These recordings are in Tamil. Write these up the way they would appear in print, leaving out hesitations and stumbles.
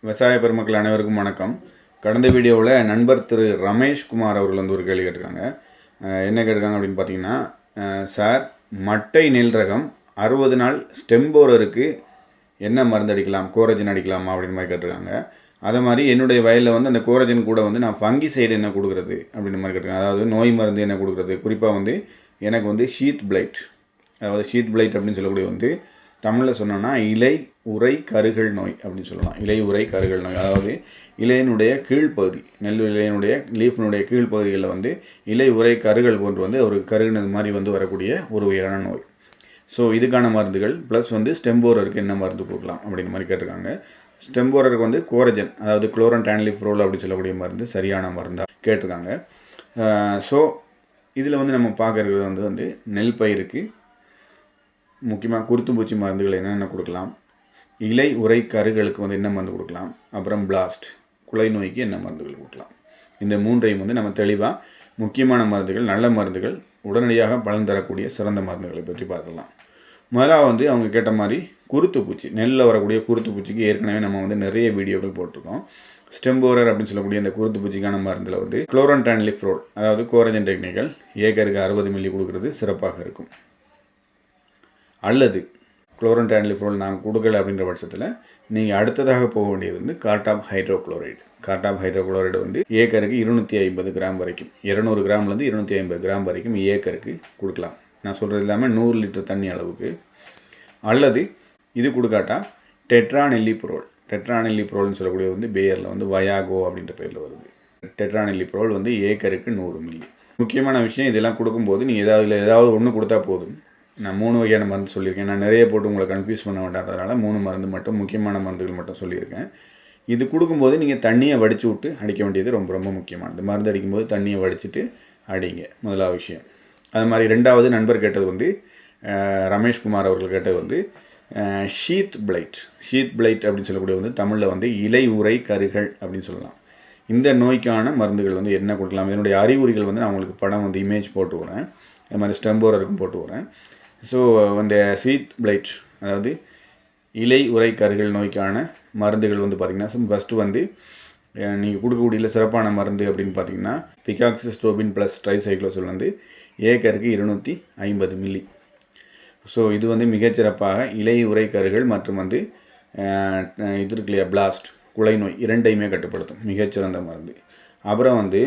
விவசாய பெருமக்கள் அனைவருக்கும் வணக்கம். கடந்த வீடியோவில் நண்பர் திரு ரமேஷ்குமார் அவர்கள் வந்து ஒரு கேள்வி கேட்டிருக்காங்க. என்ன கேட்டிருக்காங்க அப்படின்னு பார்த்தீங்கன்னா, சார் மட்டை நெல் ரகம் 60 நாள் ஸ்டெம்போரருக்கு என்ன மருந்து அடிக்கலாம், கோரஜன் அடிக்கலாமா அப்படின்னு மாதிரி கேட்டிருக்காங்க. அதே மாதிரி என்னுடைய வயலில் வந்து அந்த கோரஜன் கூட வந்து நான் ஃபங்கி சைடு என்ன கொடுக்குறது அப்படின்ற மாதிரி கேட்டிருக்காங்க. அதாவது நோய் மருந்து என்ன கொடுக்குறது, குறிப்பாக வந்து எனக்கு வந்து ஷீத் பிளைட், அதாவது ஷீத் பிளைட் அப்படின்னு சொல்லக்கூடிய வந்து தமிழில் சொன்னோன்னா இலை உரை கருகள் நோய் அப்படின்னு சொல்லலாம். இலை உரை கருகள் நோய், அதாவது இலையினுடைய கீழ்ப்பகுதி, நெல் இலையினுடைய லீஃபினுடைய கீழ்ப்பகுதிகளில் வந்து இலை உரை கருகள் போன்று வந்து ஒரு கருகினது மாதிரி வந்து வரக்கூடிய ஒரு வகையான நோய். ஸோ இதுக்கான மருந்துகள் ப்ளஸ் வந்து ஸ்டெம்போரருக்கு என்ன மருந்து கொடுக்கலாம் அப்படின்ற மாதிரி கேட்டிருக்காங்க. ஸ்டெம்போரருக்கு வந்து கோரஜன், அதாவது குளோரன்டானிலிப்ரோல் அப்படின்னு சொல்லக்கூடிய மருந்து சரியான மருந்தாக கேட்டிருக்காங்க. ஸோ இதில் வந்து நம்ம பார்க்குறது வந்து நெல் பயிருக்கு முக்கியமாக குருத்துப்பூச்சி மருந்துகள் என்னென்ன கொடுக்கலாம், இலை உரை கருகளுக்கு வந்து என்ன மருந்து கொடுக்கலாம், அப்புறம் பிளாஸ்ட் குலை நோய்க்கு என்ன மருந்துகள் கொடுக்கலாம். இந்த மூன்றையும் வந்து நம்ம தெளிவாக முக்கியமான மருந்துகள், நல்ல மருந்துகள், உடனடியாக பலன் தரக்கூடிய சிறந்த மருந்துகளை பற்றி பார்க்கலாம். முதலாக வந்து அவங்க கேட்ட மாதிரி குருத்துப்பூச்சி, நெல்லில் வரக்கூடிய குருத்துப்பூச்சிக்கு ஏற்கனவே நம்ம வந்து நிறைய வீடியோக்கள் போட்டிருக்கோம். ஸ்டெம்போரர் அப்படின்னு சொல்லக்கூடிய இந்த குருத்துப்பூச்சிக்கான மருந்தில் வந்து குளோரன்டானிலிப்ரோல், அதாவது கோரஜன் டெக்னிக்கல் ஏக்கருக்கு 60 மில்லி கொடுக்கறது சிறப்பாக இருக்கும். அல்லது குளோரன்டானிலிப்ரோல் நாங்கள் கொடுக்கல அப்படின்ற பட்சத்தில் நீங்கள் அடுத்ததாக போக வேண்டியது வந்து கார்டாப் ஹைட்ரோக்ளோரைடு. கார்டாப் ஹைட்ரோக்ளோரைடு வந்து ஏக்கருக்கு 250 கிராம் வரைக்கும், 200 கிராம்லேருந்து 250 கிராம் வரைக்கும் ஏக்கருக்கு கொடுக்கலாம். நான் சொல்கிறது இல்லாமல் 100 லிட்டர் தண்ணி அளவுக்கு. அல்லது இது கொடுக்காட்டா டெட்ரானில்லிப்ரோல், டெட்ரானில்லிப்ரோல்னு சொல்லக்கூடிய வந்து பேயரில் வந்து வயாகோ அப்படின்ற பேரில் வருது. டெட்ரானில்லிப்ரோல் வந்து ஏக்கருக்கு 100 மில்லி. முக்கியமான விஷயம், இதெல்லாம் கொடுக்கும்போது நீங்கள் ஏதாவது ஒன்று கொடுத்தா போதும். நான் 3 வகையான மருந்து சொல்லியிருக்கேன். நான் நிறைய போட்டு உங்களை கன்ஃபியூஸ் பண்ண வேண்டாம்ன்றதுனால 3 மருந்து மட்டும், முக்கியமான மருந்துகள் மட்டும் சொல்லியிருக்கேன். இது கொடுக்கும்போது நீங்கள் தண்ணியை வடித்து விட்டு அடிக்க வேண்டியது ரொம்ப ரொம்ப முக்கியமானது. மருந்து அடிக்கும்போது தண்ணியை வடிச்சிட்டு அடிங்க, முதலாவது விஷயம். அது மாதிரி ரெண்டாவது நண்பர் கேட்டது வந்து ரமேஷ்குமார் அவர்கள் கேட்டது வந்து ஷீத் பிளைட். ஷீத் பிளைட் அப்படின்னு சொல்லக்கூடிய வந்து தமிழில் வந்து இலை உரை கருகள் அப்படின்னு சொல்லலாம். இந்த நோய்க்கான மருந்துகள் வந்து என்ன கொடுக்கலாம், இதனுடைய அறிகுறிகள் வந்து நான் உங்களுக்கு படம் வந்து இமேஜ் போட்டு வரேன். அது மாதிரி ஸ்டெம்போரருக்கும் போட்டு வரேன். ஸோ அந்த ஷீத் பிளைட், அதாவது இலை உரை கருகள் நோய்க்கான மருந்துகள் வந்து பார்த்திங்கன்னா, ஃபஸ்ட்டு வந்து நீங்கள் கொடுக்கக்கூடிய சிறப்பான மருந்து அப்படின்னு பார்த்தீங்கன்னா பிகாக்சிஸ்ட்ரோபின் ப்ளஸ் ட்ரைசைக்ளோசோல் வந்து ஏக்கருக்கு 250 மில்லி. ஸோ இது வந்து மிகச்சிறப்பாக இலை உரை கருகள் மற்றும் வந்து இது இருக்கு இல்லையா, பிளாஸ்ட் குலை நோய் இரண்டையுமே கட்டுப்படுத்தும், மிகச்சிறந்த மருந்து. அப்புறம் வந்து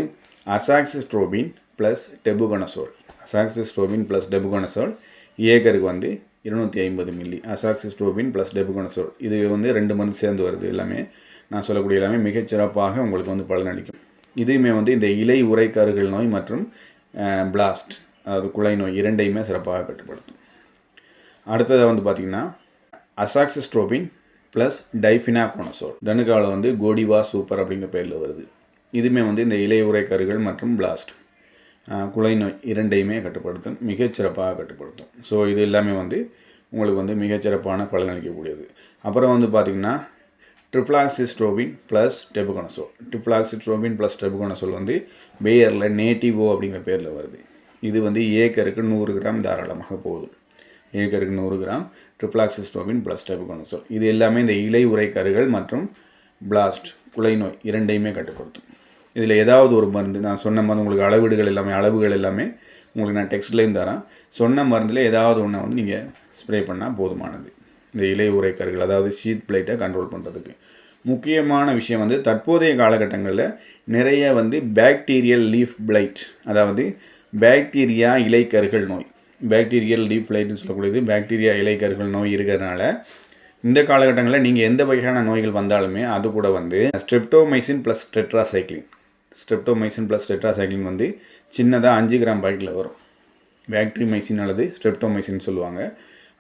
அசாக்சிஸ்ட்ரோபின் ப்ளஸ் டெபுகனசோல், அசாக்சிஸ்ட்ரோபின் ப்ளஸ் டெபுகனசோல் ஏக்கருக்கு வந்து 250 மில்லி. அசாக்சிஸ்ட்ரோபின் ப்ளஸ் டெபுகனசோல் இது வந்து 2 மருந்து சேர்ந்து வருது. எல்லாமே நான் சொல்லக்கூடிய எல்லாமே மிகச்சிறப்பாக உங்களுக்கு வந்து பலனளிக்கும். இதுவுமே வந்து இந்த இலை உரை கருகள் நோய் மற்றும் பிளாஸ்ட், அதாவது குலை நோய் இரண்டையுமே சிறப்பாக கட்டுப்படுத்தும். அடுத்தது வந்து பார்த்திங்கன்னா அசாக்சிஸ்ட்ரோபின் ப்ளஸ் டைஃபினாகோனசோல், தனுக்காவில் வந்து கோடிவா சூப்பர் அப்படிங்கிற பேரில் வருது. இதுவுமே வந்து இந்த இலை உரை கருகள் மற்றும் பிளாஸ்ட் குலை நோய் இரண்டையுமே கட்டுப்படுத்தும், மிகச்சிறப்பாக கட்டுப்படுத்தும். ஸோ இது எல்லாமே வந்து உங்களுக்கு வந்து மிகச்சிறப்பான பலனளிக்கக்கூடியது. அப்புறம் வந்து பார்த்திங்கன்னா ட்ரிப்ளாக்சிஸ்ட்ரோபின் ப்ளஸ் டெபுகனசோல், ட்ரிப்ளாக்சிஸ்ட்ரோபின் ப்ளஸ் டெபுகனசோல் வந்து பேயரில் நேட்டிவோ அப்படிங்கிற பேரில் வருது. இது வந்து ஏக்கருக்கு 100 கிராம் தாராளமாக போதும். ஏக்கருக்கு 100 கிராம் ட்ரிப்ளாக்சிஸ்ட்ரோபின் ப்ளஸ் டெபுகனசோல் இது எல்லாமே இந்த இலை உரை கருகள் மற்றும் பிளாஸ்ட் குலை நோய் இரண்டையுமே கட்டுப்படுத்தும். இதில் ஏதாவது ஒரு மருந்து, நான் சொன்ன மருந்து உங்களுக்கு அளவுகள் எல்லாமே உங்களுக்கு நான் டெக்ஸ்ட்லேயும் தரேன். சொன்ன மருந்தில் ஏதாவது ஒன்று வந்து நீங்கள் ஸ்ப்ரே பண்ணால் போதுமானது, இந்த இலை உரை கருகள், அதாவது ஷீத் பிளைட்டை கண்ட்ரோல் பண்ணுறதுக்கு. முக்கியமான விஷயம் வந்து தற்போதைய காலகட்டங்களில் நிறைய வந்து பாக்டீரியல் லீஃப் பிளைட், அதாவது பாக்டீரியா இலைக்கருகள் நோய், பாக்டீரியல் லீஃப் பிளைட்னு சொல்லக்கூடியது பாக்டீரியா இலைக்கருகள் நோய் இருக்கிறதுனால இந்த காலகட்டங்களில் நீங்கள் எந்த வகையான நோய்கள் வந்தாலுமே அது கூட வந்து streptomycin plus tetracycline, streptomycin plus tetracycline வந்து சின்னதாக 5 கிராம் பாக்கெட்டில் வரும். பாக்டீரிமைசின் அல்லது ஸ்ட்ரெப்டோமைசின் சொல்லுவாங்க.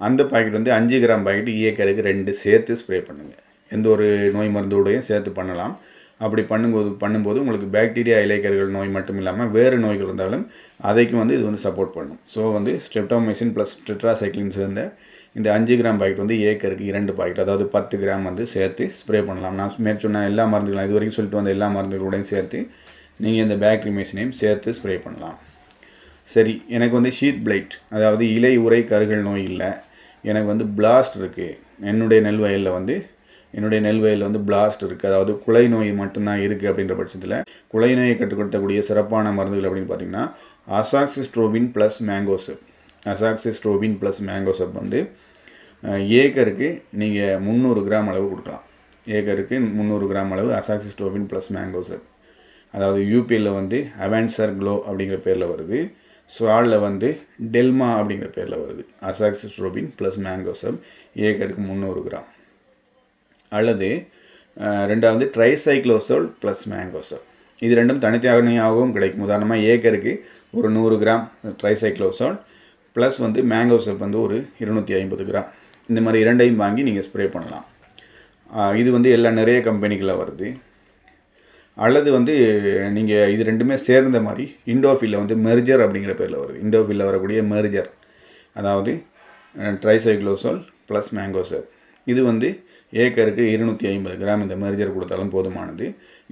அந்த பாக்கெட் வந்து 5 கிராம் பாக்கெட் ஏக்கருக்கு 2 சேர்த்து ஸ்ப்ரே பண்ணுங்கள். எந்த ஒரு நோய் மருந்தோடையும் சேர்த்து பண்ணலாம். அப்படி பண்ணும்போது உங்களுக்கு பாக்டீரியா இலைக்கருகள் நோய் மட்டும் இல்லாமல் வேறு நோய்கள் இருந்தாலும் அதைக்கும் வந்து இது வந்து சப்போர்ட் பண்ணும். ஸோ வந்து ஸ்ட்ரெப்டோமைசின் ப்ளஸ் டெட்ராசைக்ளின் சேர்ந்த இந்த 5 கிராம் பாக்கெட் வந்து ஏக்கருக்கு 2 பாக்கெட், அதாவது 10 கிராம் வந்து சேர்த்து ஸ்ப்ரே பண்ணலாம். நான் மேற்சொன்ன எல்லா மருந்துகளும், இது வரைக்கும் சொல்லிட்டு வந்த எல்லா மருந்துகளோடையும் சேர்த்து நீங்கள் இந்த பாக்டீரிமைசினையும் சேர்த்து ஸ்ப்ரே பண்ணலாம். சரி, எனக்கு வந்து ஷீத் பிளைட், அதாவது இலை உரை கருகள் நோய் இல்லை, எனக்கு வந்து பிளாஸ்ட் இருக்குது, என்னுடைய நெல் வயலில் வந்து என்னுடைய நெல் வயலில் வந்து பிளாஸ்ட் இருக்குது, அதாவது குலை நோய் மட்டும்தான் இருக்குது அப்படின்ற பட்சத்தில் குலை நோயை கட்டுப்படுத்தக்கூடிய சிறப்பான மருந்துகள் அப்படின்னு பார்த்தீங்கன்னா azoxystrobin plus mancozeb. Azoxystrobin plus mancozeb வந்து ஏக்கருக்கு நீங்கள் 300 கிராம் அளவு கொடுக்கலாம். ஏக்கருக்கு 300 கிராம் அளவு அசாக்சிஸ்ட்ரோபின் ப்ளஸ் மேங்கோசெப். அதாவது யூபியில் வந்து அவென்சர் க்ளோ அப்படிங்கிற பேரில் வருது, ஸ்வாலில் வந்து டெல்மா அப்படிங்கிற பேரில் வருது. அசாக்சிஸ்ட்ரோபின் ப்ளஸ் மேங்கோசெப் ஏக்கருக்கு 300 கிராம். அல்லது ரெண்டாவது ட்ரைசைக்ளோசோல் ப்ளஸ் மேங்கோசெப். இது ரெண்டும் தனித்தனியாகவும் கிடைக்கும். உதாரணமாக ஏக்கருக்கு ஒரு 100 கிராம் ட்ரைசைக்ளோசோல் ப்ளஸ் வந்து மேங்கோசெப் வந்து ஒரு 250 கிராம். இந்த மாதிரி இரண்டையும் வாங்கி நீங்கள் ஸ்ப்ரே பண்ணலாம். இது வந்து நிறைய கம்பெனிகளில் வருது. அல்லது வந்து நீங்கள் இது ரெண்டுமே சேர்ந்த மாதிரி இண்டோஃபிலில் வந்து மெர்ஜர் அப்படிங்கிற பேரில் வருது. இண்டோஃபிலில் வரக்கூடிய மெர்ஜர், அதாவது ட்ரைசைக்ளோசோல் ப்ளஸ் மேங்கோசெப். இது வந்து ஏக்கருக்கு 250 கிராம் இந்த மெர்ஜர் கொடுத்தாலும் போதுமானது.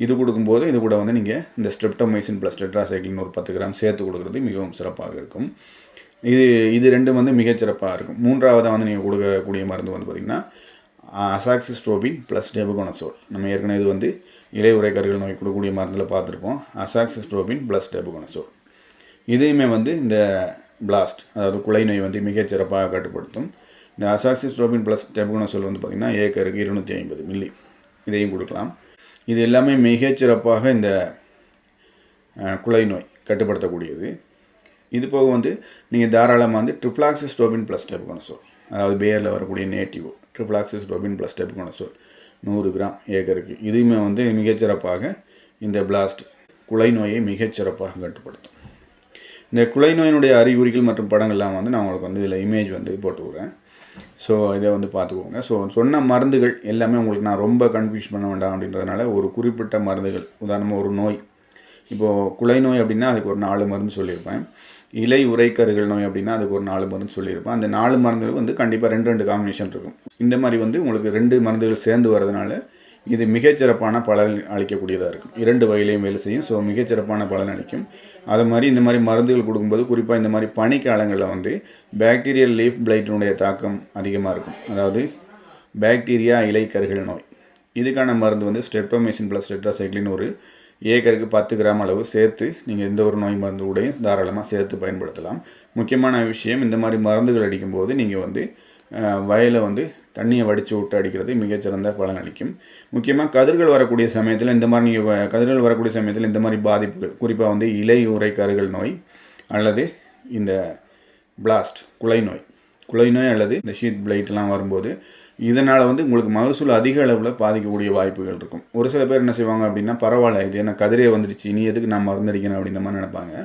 இது கொடுக்கும்போது இது கூட வந்து நீங்கள் இந்த ஸ்ட்ரெப்டோமைசின் ப்ளஸ் டெட்ராசைக்ளின் ஒரு 10 கிராம் சேர்த்து கொடுக்குறது மிகவும் சிறப்பாக இருக்கும். இது ரெண்டும் வந்து மிகச்சிறப்பாக இருக்கும். மூன்றாவதாக வந்து நீங்கள் கொடுக்கக்கூடிய மருந்து வந்து பார்த்திங்கன்னா அசாக்சிஸ்ட்ரோபின் ப்ளஸ் டெபுகோனசோல். நம்ம ஏற்கனவே இது வந்து இலையுறை கருகள் நோய் கொடுக்கக்கூடிய மருந்தில் பார்த்துருப்போம். அசாக்சிஸ்ட்ரோபின் ப்ளஸ் டெபுகோனசோல் இதையுமே வந்து இந்த பிளாஸ்ட், அதாவது குலை நோய் வந்து மிகச்சிறப்பாக கட்டுப்படுத்தும். இந்த அசாக்சிஸ்ட்ரோபின் ப்ளஸ் டெபுகோனசோல் வந்து பார்த்திங்கன்னா ஏக்கருக்கு 250 மில்லி இதையும் கொடுக்கலாம். இது எல்லாமே மிகச்சிறப்பாக இந்த குலை நோய் கட்டுப்படுத்தக்கூடியது. இது போக வந்து நீங்கள் தாராளமாக வந்து ட்ரிப்ளாக்சிஸ்ட்ரோபின் ப்ளஸ் டெபுகோனசோல், அதாவது பேரில் வரக்கூடிய நேட்டிவ் ட்ரிப்ளாக்சிஸ்ட்ரோபின் ப்ளஸ் டெபுகோனசோல் 100 கிராம் ஏக்கருக்கு. இதுவுமே வந்து மிகச்சிறப்பாக இந்த பிளாஸ்ட் குலை நோயை மிகச்சிறப்பாக கட்டுப்படுத்தும். இந்த குலை நோயினுடைய அறிகுறிகள் மற்றும் படங்கள்லாம் வந்து நான் உங்களுக்கு வந்து இதில் இமேஜ் வந்து போட்டு விட்றேன். ஸோ இதை வந்து பார்த்துக்கோங்க. ஸோ சொன்ன மருந்துகள் எல்லாமே உங்களுக்கு நான் ரொம்ப கன்ஃபியூஸ் பண்ண வேண்டாம் அப்படின்றதுனால ஒரு குறிப்பிட்ட மருந்துகள், உதாரணமாக ஒரு நோய், இப்போது குலை நோய் அப்படின்னா அதுக்கு ஒரு 4 மருந்து சொல்லியிருப்பேன். இலை உரைக்கருகள் நோய் அப்படின்னா அதுக்கு ஒரு 4 மருந்து சொல்லியிருப்பேன். அந்த 4 மருந்துகள் வந்து கண்டிப்பாக 2 காம்பினேஷன் இருக்கும். இந்த மாதிரி வந்து உங்களுக்கு 2 மருந்துகள் சேர்ந்து வரதுனால இது மிகச்சிறப்பான பலன் அளிக்கக்கூடியதாக இருக்கும். 2 வகையிலையும் வேலை செய்யும். ஸோ மிகச்சிறப்பான பலன் அளிக்கும். அது மாதிரி இந்த மாதிரி மருந்துகள் கொடுக்கும்போது குறிப்பாக இந்த மாதிரி பனிக்காலங்களில் வந்து பாக்டீரியல் லீஃப் பிளைட்டினுடைய தாக்கம் அதிகமாக இருக்கும். அதாவது பாக்டீரியா இலைக்கருகள் நோய், இதுக்கான மருந்து வந்து ஸ்ட்ரெப்டோமைசின் ப்ளஸ் டெட்ராசைக்ளின் ஒரு ஏக்கருக்கு 10 கிராம் அளவு சேர்த்து நீங்கள் எந்த ஒரு நோய் மருந்து கூடயும் தாராளமாக சேர்த்து பயன்படுத்தலாம். முக்கியமான விஷயம், இந்த மாதிரி மருந்துகள் அடிக்கும்போது நீங்கள் வந்து வயலை வந்து தண்ணியை வடித்து விட்டு அடிக்கிறது மிகச்சிறந்த பலன் அளிக்கும். முக்கியமாக கதிர்கள் வரக்கூடிய சமயத்தில் இந்த மாதிரி நீங்கள் கதிர்கள் வரக்கூடிய சமயத்தில் இந்த மாதிரி பாதிப்புகள், குறிப்பாக வந்து இலை உறை கருகள் நோய் அல்லது இந்த பிளாஸ்ட் குலை நோய் அல்லது இந்த ஷீட் பிளைட்லாம் வரும்போது இதனால் வந்து உங்களுக்கு மகசூல் அதிக அளவில் பாதிக்கக்கூடிய வாய்ப்புகள் இருக்கும். ஒரு சில பேர் என்ன செய்வாங்க அப்படின்னா, பரவாயில்ல இது என்ன கதிரே வந்துடுச்சு, இனி எதுக்கு நான் மருந்தடிக்கணும் அப்படின்ற மாதிரி நினைப்பாங்க.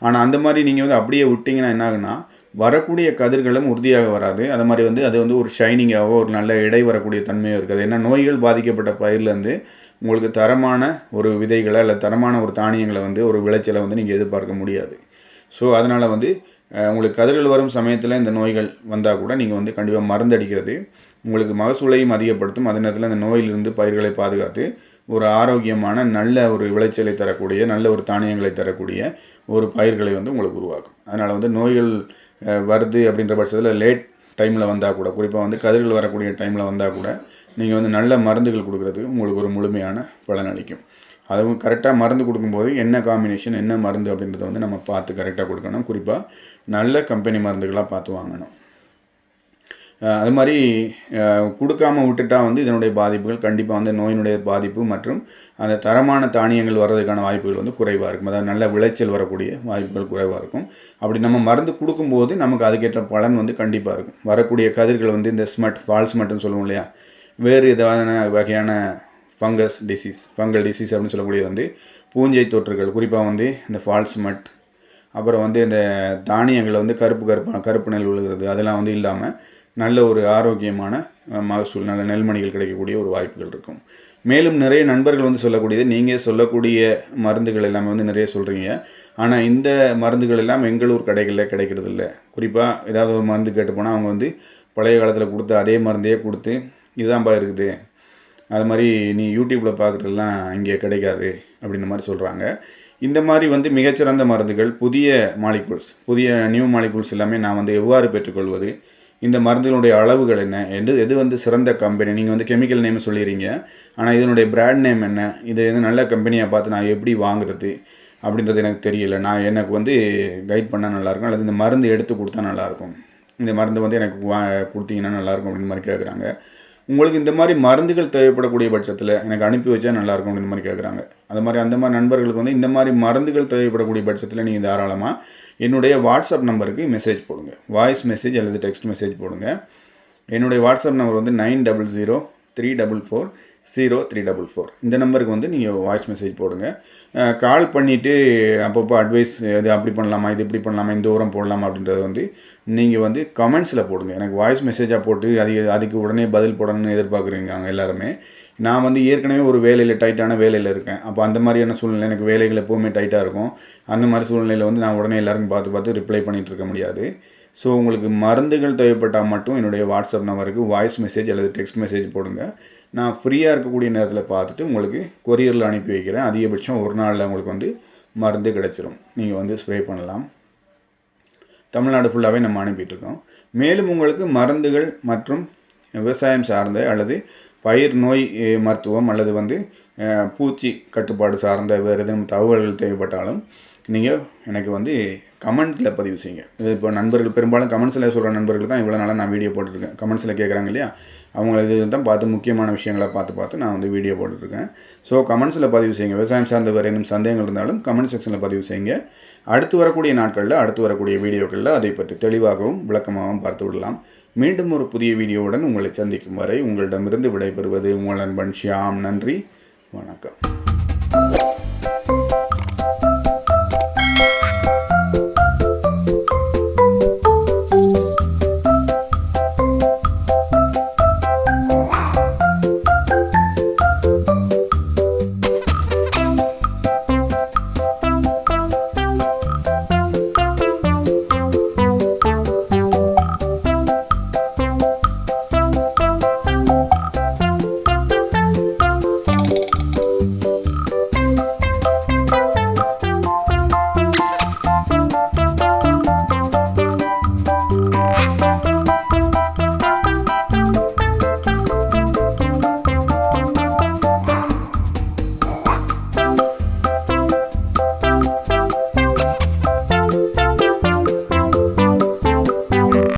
ஆனால் அந்த மாதிரி நீங்கள் வந்து அப்படியே விட்டிங்கன்னா என்ன ஆகுனா, வரக்கூடிய கதிர்களும் உறுதியாக வராது. அது மாதிரி வந்து அது வந்து ஒரு ஷைனிங்காகவோ ஒரு நல்ல இடை வரக்கூடிய தன்மையோ இருக்காது. ஏன்னா நோய்கள் பாதிக்கப்பட்ட பயிர்லேருந்து உங்களுக்கு தரமான ஒரு விதைகளை அல்ல தரமான ஒரு தானியங்களை வந்து ஒரு விளைச்சலை வந்து நீங்கள் எதிர்பார்க்க முடியாது. ஸோ அதனால் வந்து உங்களுக்கு கதிர்கள் வரும் சமயத்தில் இந்த நோய்கள் வந்தால் கூட நீங்கள் வந்து கண்டிப்பாக மருந்தடிக்கிறது உங்களுக்கு மகசூலையும் அதிகப்படுத்தும். அதே நேரத்தில் அந்த நோயிலிருந்து பயிர்களை பாதுகாத்து ஒரு ஆரோக்கியமான நல்ல ஒரு விளைச்சலை தரக்கூடிய நல்ல ஒரு தானியங்களை தரக்கூடிய ஒரு பயிர்களை வந்து உங்களுக்கு உருவாக்கும். அதனால் வந்து நோய்கள் வருது அப்படின்ற பட்சத்தில் லேட் டைமில் வந்தால் கூட, குறிப்பாக வந்து கதிர்கள் வரக்கூடிய டைமில் வந்தால் கூட நீங்கள் வந்து நல்ல மருந்துகள் கொடுக்குறது உங்களுக்கு ஒரு முழுமையான பலன் அளிக்கும். அதுவும் கரெக்டாக மருந்து கொடுக்கும்போது என்ன காம்பினேஷன் என்ன மருந்து அப்படின்றத வந்து நம்ம பார்த்து கரெக்டாக கொடுக்கணும். குறிப்பாக நல்ல கம்பெனி மருந்துகளாக பார்த்து வாங்கணும். அது மாதிரி கொடுக்காமல் விட்டுட்டால் வந்து இதனுடைய பாதிப்புகள் கண்டிப்பாக வந்து நோயினுடைய பாதிப்பு மற்றும் அந்த தரமான தானியங்கள் வர்றதுக்கான வாய்ப்புகள் வந்து குறைவாக இருக்கும். அதாவது நல்ல விளைச்சல் வரக்கூடிய வாய்ப்புகள் குறைவாக இருக்கும். அப்படி நம்ம மருந்து கொடுக்கும்போது நமக்கு அதுக்கேற்ற பலன் வந்து கண்டிப்பாக இருக்கும். வரக்கூடிய கதிர்கள் வந்து இந்த ஃபால்ஸ் ஸ்மட்னு சொல்லுவோம் இல்லையா, வேறு ஏதான வகையான ஃபங்கல் டிசீஸ் அப்படின்னு சொல்லக்கூடிய வந்து பூஞ்சை தொற்றுகள், குறிப்பாக வந்து இந்த ஃபால்ஸ் ஸ்மட், அப்புறம் வந்து இந்த தானியங்களை வந்து கருப்பு நெல் விழுகிறது, அதெல்லாம் வந்து இல்லாமல் நல்ல ஒரு ஆரோக்கியமான மகசூல் நல்ல நெல்மணிகள் கிடைக்கக்கூடிய ஒரு வாய்ப்புகள் இருக்கும். மேலும் நிறைய நண்பர்கள் வந்து சொல்லக்கூடியது, நீங்கள் சொல்லக்கூடிய மருந்துகள் எல்லாமே வந்து நிறைய சொல்கிறீங்க, ஆனால் இந்த மருந்துகள் எல்லாம் எங்களூர் கடைகளில் கிடைக்கிறது இல்லை. குறிப்பாக ஏதாவது ஒரு மருந்து கேட்டு போனால் அவங்க வந்து பழைய காலத்தில் கொடுத்து அதே மருந்தையே கொடுத்து இதுதான்ப்பா இருக்குது, அது மாதிரி நீ யூடியூப்பில் பார்க்குறதுலாம் இங்கே கிடைக்காது அப்படின்ற மாதிரி சொல்கிறாங்க. இந்த மாதிரி வந்து மிகச்சிறந்த மருந்துகள் புதிய நியூ மாலிகூல்ஸ் எல்லாமே நான் வந்து எவ்வாறு பெற்றுக்கொள்வது, இந்த மருந்துகளுடைய அளவுகள் என்ன, எது வந்து சிறந்த கம்பெனி, நீங்கள் வந்து கெமிக்கல் நேம் சொல்லிடுறீங்க, ஆனால் இதனுடைய பிராண்ட் நேம் என்ன, இது எது நல்ல கம்பெனியாக பார்த்து நான் எப்படி வாங்குறது அப்படின்றது எனக்கு தெரியல, நான் எனக்கு வந்து கைட் பண்ணால் நல்லாயிருக்கும், அல்லது இந்த மருந்து எடுத்து கொடுத்தா நல்லாயிருக்கும், இந்த மருந்து வந்து எனக்கு கொடுத்தீங்கன்னா நல்லாயிருக்கும் அப்படின்னு மாதிரி கேட்குறாங்க. உங்களுக்கு இந்த மாதிரி மருந்துகள் தேவைப்படக்கூடிய பட்சத்தில் எனக்கு அனுப்பி வச்சா நல்லாயிருக்கும் அப்படின்னு மாதிரி கேட்குறாங்க. அந்த மாதிரி நண்பர்களுக்கு வந்து இந்த மாதிரி மருந்துகள் தேவைப்படக்கூடிய பட்சத்தில் நீங்கள் தாராளமாக என்னுடைய வாட்ஸ்அப் நம்பருக்கு மெசேஜ் போடுங்க. வாய்ஸ் மெசேஜ் அல்லது டெக்ஸ்ட் மெசேஜ் போடுங்க. என்னுடைய வாட்ஸ்அப் நம்பர் வந்து 9003440344. இந்த நம்பருக்கு வந்து நீங்கள் வாய்ஸ் மெசேஜ் போடுங்க. கால் பண்ணிவிட்டு அப்பப்போ அட்வைஸ் இது அப்படி பண்ணலாமா, இது இப்படி பண்ணலாமா, இந்த உரம் போடலாமா அப்படின்றத வந்து நீங்கள் வந்து கமெண்ட்ஸில் போடுங்க. எனக்கு வாய்ஸ் மெசேஜாக போட்டு அதுக்கு உடனே பதில் போடணும்னு எதிர்பார்க்குறீங்க எல்லாருமே. நான் வந்து ஏற்கனவே ஒரு வேலையில் டைட்டான வேலையில் இருக்கேன். அப்போ அந்த மாதிரியான சூழ்நிலை, எனக்கு வேலைகள் எப்போவுமே டைட்டாக இருக்கும். அந்த மாதிரி சூழ்நிலையில் வந்து நான் உடனே எல்லாருக்கும் பார்த்து ரிப்ளை பண்ணிகிட்டு இருக்க முடியாது. ஸோ உங்களுக்கு மருந்துகள் தேவைப்பட்டால் மட்டும் என்னுடைய வாட்ஸ்அப் நம்பருக்கு வாய்ஸ் மெசேஜ் அல்லது டெக்ஸ்ட் மெசேஜ் போடுங்க. நான் ஃப்ரீயாக இருக்கக்கூடிய நேரத்தில் பார்த்துட்டு உங்களுக்கு கொரியரில் அனுப்பி வைக்கிறேன். அதிகபட்சம் ஒரு நாளில் உங்களுக்கு வந்து மருந்து கிடச்சிரும். நீங்கள் வந்து ஸ்ப்ரே பண்ணலாம். தமிழ்நாடு ஃபுல்லாகவே நம்ம அனுப்பிட்டுருக்கோம். மேலும் உங்களுக்கு மருந்துகள் மற்றும் விவசாயம் சார்ந்த அல்லது பயிர் நோய் மருத்துவம் அல்லது வந்து பூச்சி கட்டுப்பாடு சார்ந்த வேறு எதுவும் தகவல்கள் தேவைப்பட்டாலும் நீங்கள் எனக்கு வந்து கமெண்ட்டில் பதிவு செய்யுங்க. இது இப்போ நண்பர்கள் பெரும்பாலும் கமெண்ட்ஸில் சொல்கிற நண்பர்கள் தான் இவ்வளோ நாளாக நான் வீடியோ போட்டுருக்கேன். கமெண்ட்ஸில் கேட்குறாங்க இல்லையா, அவங்க இது தான் பார்த்து முக்கியமான விஷயங்களை பார்த்து நான் வந்து வீடியோ போட்டுட்ருக்கேன். ஸோ கமெண்ட்ஸில் பதிவு செய்யுங்க. விவசாயம் சார்ந்த வேறு இன்னும் சந்தேகங்கள் இருந்தாலும் கமெண்ட் செக்ஷனில் பதிவு செய்யுங்க. அடுத்து வரக்கூடிய நாட்களில் அடுத்து வரக்கூடிய வீடியோக்களில் அதை பற்றி தெளிவாகவும் விளக்கமாகவும் பார்த்து விடலாம். மீண்டும் ஒரு புதிய வீடியோவுடன் உங்களை சந்திக்கும் வரை உங்களிடமிருந்து விடைபெறுவது உங்கள் நண்பன் ஷியாம். நன்றி, வணக்கம்.